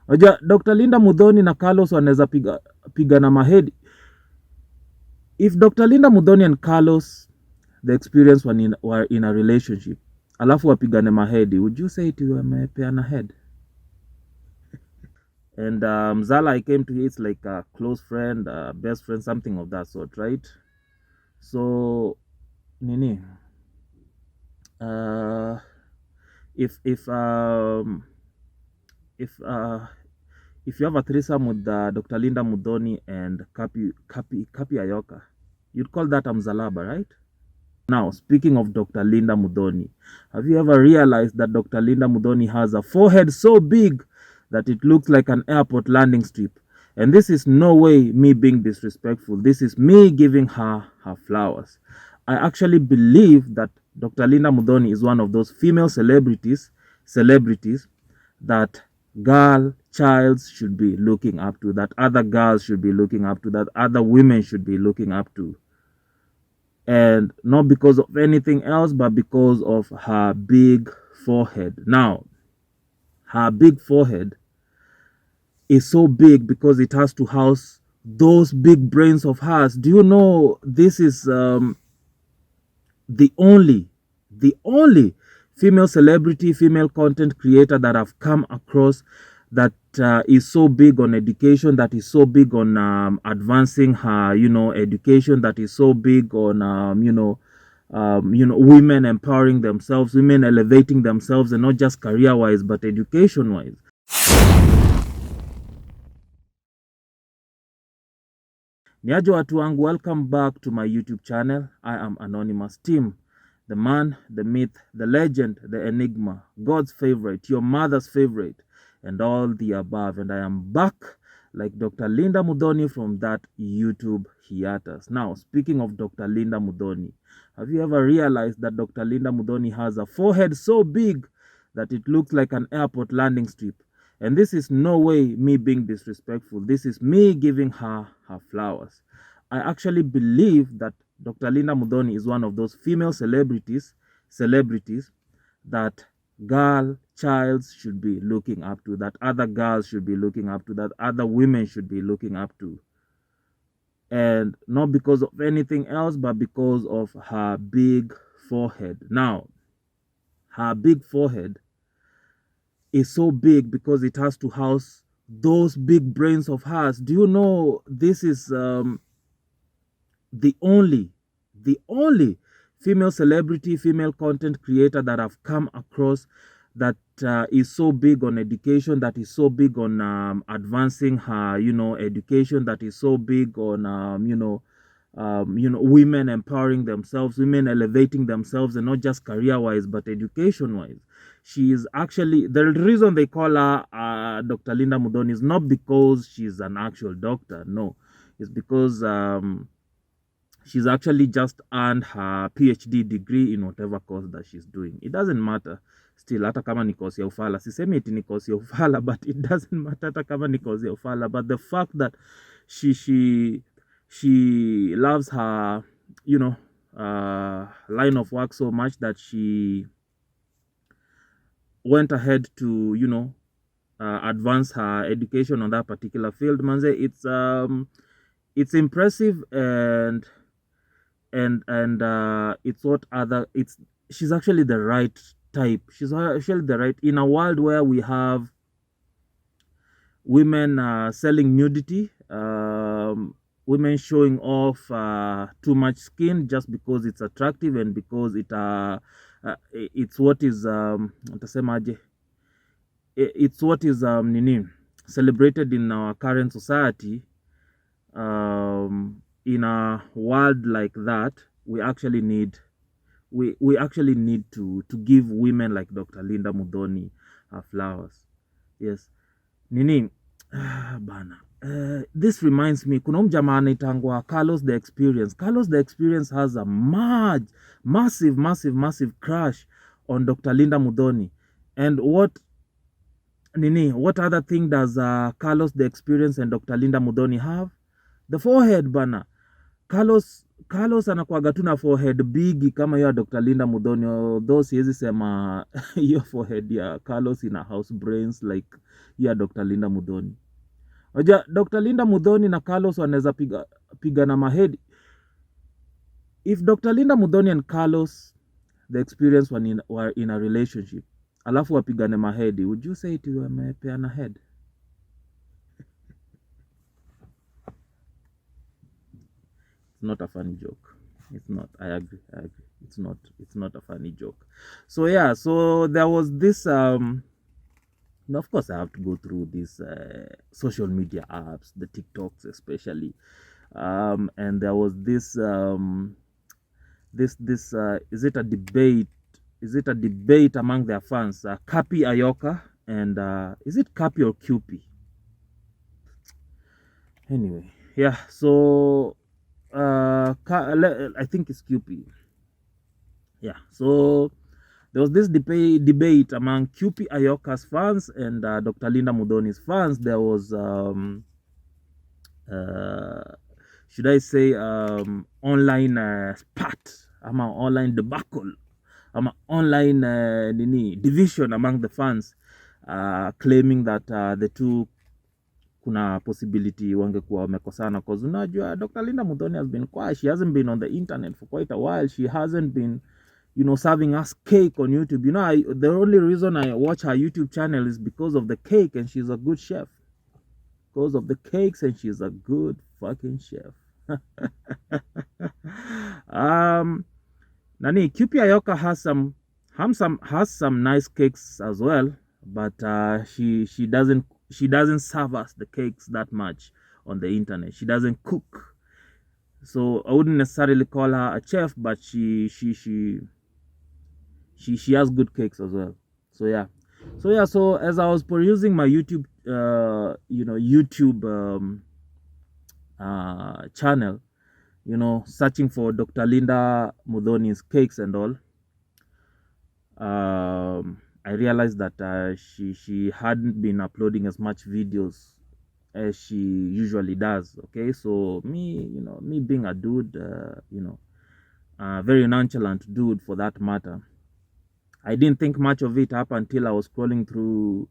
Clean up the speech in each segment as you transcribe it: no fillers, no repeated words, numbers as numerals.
Oja, Dr. Lindah Muthoni na Carlos wanaweza piga na mahedi. If Dr. Lindah Muthoni and Carlos, the Xperience were in a relationship, alafu wapigane mahedi, would you say it wamepeana head? And Zala, I came to hear it's like a close friend, best friend, something of that sort, right? So, nini? If you have a threesome with Dr. Lindah Muthoni and Cuppie Ayokya, you'd call that Mzalaba, right? Now, speaking of Dr. Lindah Muthoni, have you ever realized that Dr. Lindah Muthoni has a forehead so big that it looks like an airport landing strip? And this is no way me being disrespectful. This is me giving her her flowers. I actually believe that Dr. Lindah Muthoni is one of those female celebrities that childs should be looking up to, that other girls should be looking up to, that other women should be looking up to. And not because of anything else, but because of her big forehead. Now, her big forehead is so big because it has to house those big brains of hers. Do you know this is the only female celebrity, female content creator that I've come across that is so big on education, that is so big on advancing her, education, that is so big on, women empowering themselves, women elevating themselves, and not just career-wise, but education-wise. Niajo watu wangu, welcome back to my YouTube channel. I am Anonymous Team, the man, the myth, the legend, the enigma, God's favorite, your mother's favorite, and all the above. And I am back like Dr. Lindah Muthoni from that YouTube hiatus. Now, speaking of Dr. Lindah Muthoni, have you ever realized that Dr. Lindah Muthoni has a forehead so big that it looks like an airport landing strip? And this is no way me being disrespectful. This is me giving her her flowers. I actually believe that Dr. Lindah Muthoni is one of those female celebrities that childs should be looking up to, that other girls should be looking up to, that other women should be looking up to. And not because of anything else, but because of her big forehead. Now, her big forehead is so big because it has to house those big brains of hers. Do you know this is the only female celebrity, female content creator that I've come across that is so big on education, that is so big on advancing her, education, that is so big on, women empowering themselves, women elevating themselves, and not just career-wise, but education-wise. She is actually, the reason they call her Dr. Lindah Muthoni is not because she's an actual doctor. No, it's because she's actually just earned her PhD degree in whatever course that she's doing. It doesn't matter still, hata kama ni course ya ufala. Sisemi eti ni course ya ufala, but it doesn't matter hata kama ni course ya ufala. But the fact that she loves her, line of work so much that she went ahead to, advance her education on that particular field. Manze, it's impressive, and she's actually the right type. She's actually the right, in a world where we have women selling nudity, women showing off too much skin just because it's attractive and because it's what is it's what is celebrated in our current society. In a world like that, we actually need to give women like Dr. Lindah Muthoni her flowers. Yes. Bana. This reminds me, kuna jamaa anaitangwa Carlos the Xperience. Carlos the Xperience has a massive crush on Dr. Lindah Muthoni. And what other thing does Carlos the Xperience and Dr. Lindah Muthoni have? The forehead, bana. Carlos Carlos anakuaga tu na forehead big kama hiyo ya Dr. Lindah Muthoni, although siwezi sema hiyo forehead ya Carlos ina house brains like hiyo ya Dr. Lindah Muthoni. Unajua Dr. Lindah Muthoni na Carlos wanaweza piga na mahedi. If Dr. Lindah Muthoni and Carlos, the Xperience were in a relationship, alafu wapigane mahedi, would you say it wamepeana head? It's not a funny joke. It's not. I agree. It's not a funny joke. So yeah, so there was this of course I have to go through these social media apps, the TikToks especially. And there was this is it a debate? Is it a debate among their fans? Cuppie Ayokya and is it Cuppie or Cuppie? Anyway, yeah. So I think it's Cuppie. Yeah. So there was this debate among Cuppie Ayokya's fans and Dr. Lindah Muthoni's fans. There was should I say online spat, ama online debacle, ama online division among the fans, claiming that the two kuna possibility wangekuwa wamekosana, cause unajua Dr. Lindah Muthoni has been quiet. She hasn't been on the internet for quite a while. She hasn't been, serving us cake on YouTube. The only reason I watch her YouTube channel is because of the cake, and she's a good chef. Because of the cakes, and she's a good fucking chef. Cuppie Ayokya has some nice cakes as well, but she doesn't serve us the cakes that much on the internet. She doesn't cook, so I wouldn't necessarily call her a chef, but she has good cakes as well. So yeah. So as I was perusing my YouTube channel, searching for Dr. Lindah Muthoni's cakes and all, I realized that she hadn't been uploading as much videos as she usually does. Okay, so me being a dude, very nonchalant dude for that matter, I didn't think much of it up until I was scrolling through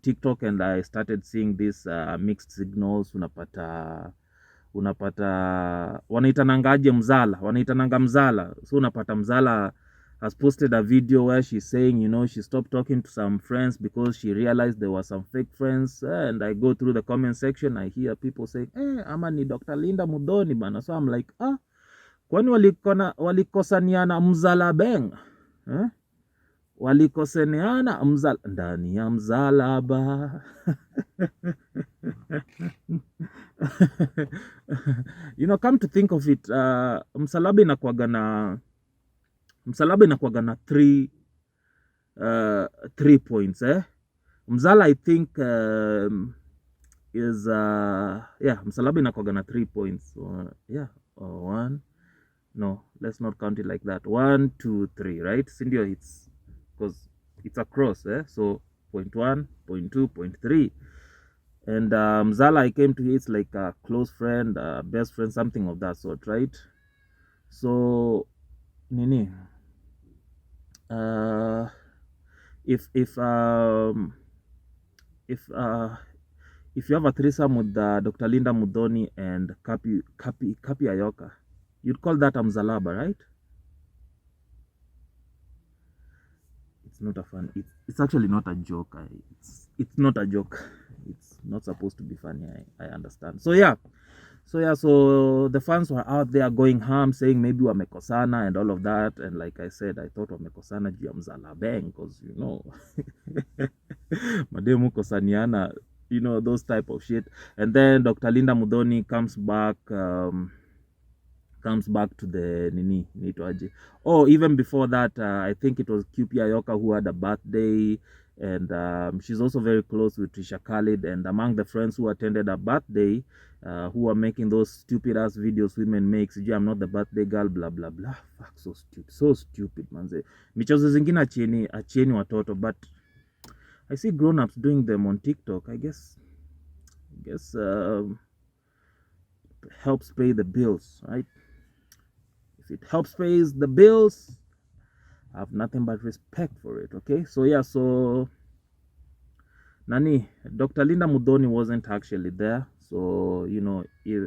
TikTok, and I started seeing these mixed signals. Unapata wanaitanangaje mzala. So unapata mzala has posted a video where she's saying, she stopped talking to some friends because she realized there were some fake friends. And I go through the comment section, I hear people saying, ama ni Dr. Lindah Muthoni bana. So I'm like, kwani walikosaniana mzala beng? Walikosaniana mzala ndani ya mzalaba. Come to think of it, msalaba inakuwaga na three points, mzala I think is msalaba inakuwaga na 3 points. One, no, let's not count it like that. 1, 2, 3, right? Sindio, it's because it's a cross, so point 1, point 2, point 3. And mzala I came to it's like a close friend, best friend, something of that sort, right? So nini, if you have a threesome with Dr. Lindah Muthoni and Cuppie Ayokya, you'd call that a mzalaba, right? It's not a fun. It's actually not a joke. It's not a joke. It's not supposed to be funny. I understand. So yeah. So the fans were out there going ham, saying maybe wamekosana and all of that. And like I said, I thought wamekosana juu ya mzalabeng, because mademu kosaniana, those type of shit. And then Dr. Lindah Muthoni comes back to the nitwaje. Even before that, I think it was Cuppie Ayokya who had a birthday, and she's also very close with Trisha Khalid. And among the friends who attended her birthday, who are making those stupid ass videos women make, I'm not the birthday girl, blah blah blah. Fuck, so stupid manze. Michezo zingine achieni watoto, but I see grown-ups doing them on TikTok. I guess helps pay the bills, right? If it helps pay the bills, I have nothing but respect for it. Okay, so yeah, so Dr. Lindah Muthoni wasn't actually there, so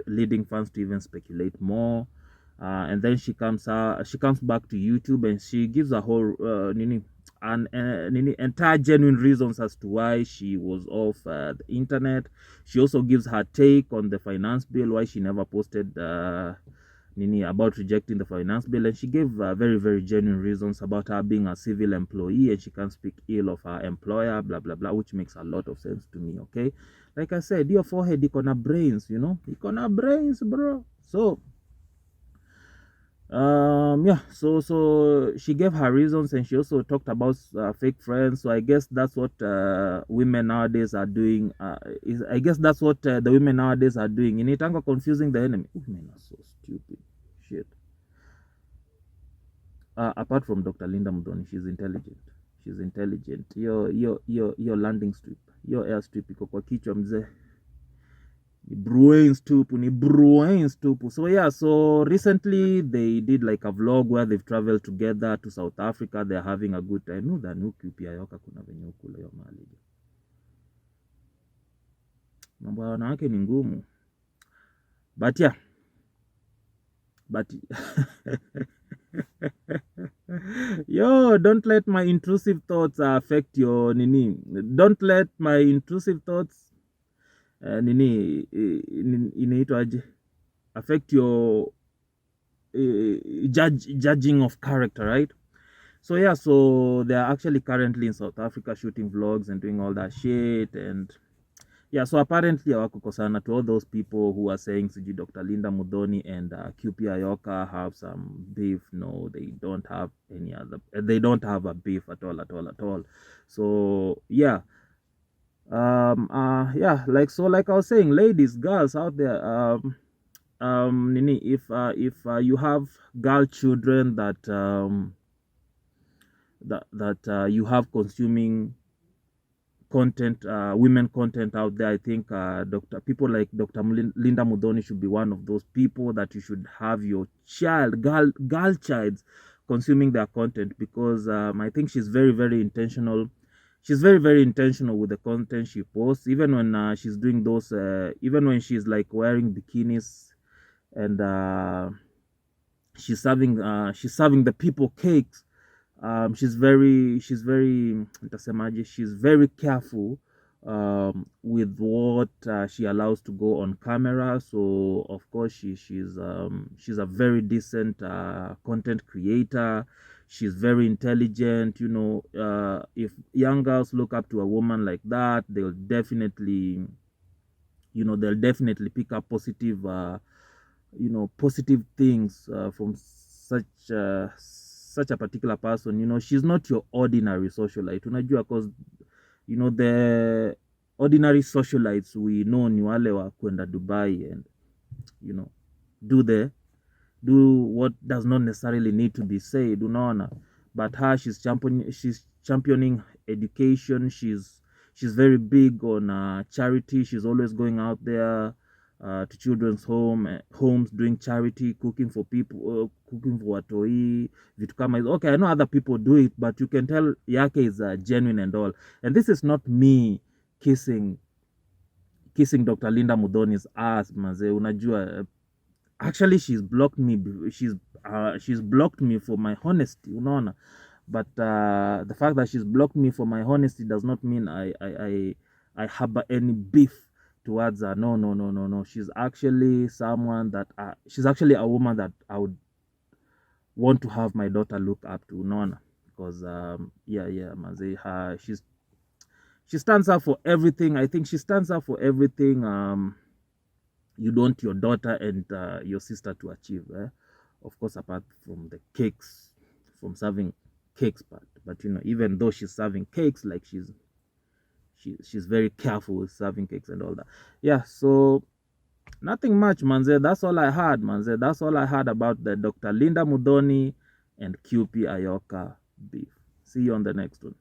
leading fans to even speculate more. And then she comes back to YouTube and she gives a whole entire genuine reasons as to why she was off the internet. She also gives her take on the finance bill, why she never posted about rejecting the finance bill, and she gave very, very genuine reasons about her being a civil employee and she can't speak ill of her employer, blah blah blah, which makes a lot of sense to me. Okay, like I said, your forehead icona brains, icona brains, bro. So yeah, so she gave her reasons and she also talked about fake friends. So I guess that's what women nowadays are doing. I guess that's what the women nowadays are doing. In it, confusing the enemy. Women are so stupid. Shit. Apart from Dr. Lindah Muthoni, she's intelligent. She's intelligent. Your landing strip, your airstrip iko kwa kichwa mzee. Ni brains tupu. So yeah, so recently they did like a vlog where they've traveled together to South Africa. They're having a good time. No, that no Cuppie Ayokya kuna venye ukule yo mali. Mambo ya wanawake ni ngumu. But yeah. Yo, don't let my intrusive thoughts affect your nini. Don't let my intrusive thoughts inaitwaje, affect your judging of character, right? So yeah, so they are actually currently in South Africa shooting vlogs and doing all that shit. And yeah, so apparently hawakukosana. To all those people who are saying Siji Dr. Lindah Muthoni and Cuppie Ayokya have some beef, no, they don't have any other. They don't have a beef at all. So yeah. Yeah, like I was saying, ladies, girls out there, if you have girl children that you have consuming content, women content out there, I think people like Dr. Lindah Muthoni should be one of those people that you should have your girl childs consuming their content, because I think she's very, very intentional. She's very, very intentional with the content she posts, even when she's doing those, even when she's like wearing bikinis and she's serving the people cakes. She's very careful with what she allows to go on camera. So of course she's a very decent content creator. She's very intelligent. If young girls look up to a woman like that, they'll definitely pick up positive positive things from such a particular person. She's not your ordinary socialite, unajua, because the ordinary socialites we know ni wale wa kwenda Dubai and do what does not necessarily need to be said, unaona. But her, she's championing education. She's very big on charity. She's always going out there to children's homes doing charity, cooking for people, cooking for watoi, vitu kama hizo. Okay, I know other people do it, but you can tell yake is genuine and all. And this is not me kissing Dr. Lindah Muthoni's ass, maze, unajua. Actually, she's blocked me. She's blocked me for my honesty, unaona. But the fact that she's blocked me for my honesty does not mean I harbor any beef towards her. No. She's actually someone that she's actually a woman that I would want to have my daughter look up to, unaona. Because maze, she stands up for everything. I think she stands up for everything you want your daughter and your sister to achieve, of course, apart from the cakes, from serving cakes part. But even though she's serving cakes, like she's very careful with serving cakes and all that. Yeah, so nothing much, manze. That's all I had, manze. That's all I had about the Dr. Lindah Muthoni and Cuppie Ayokya beef. See you on the next one.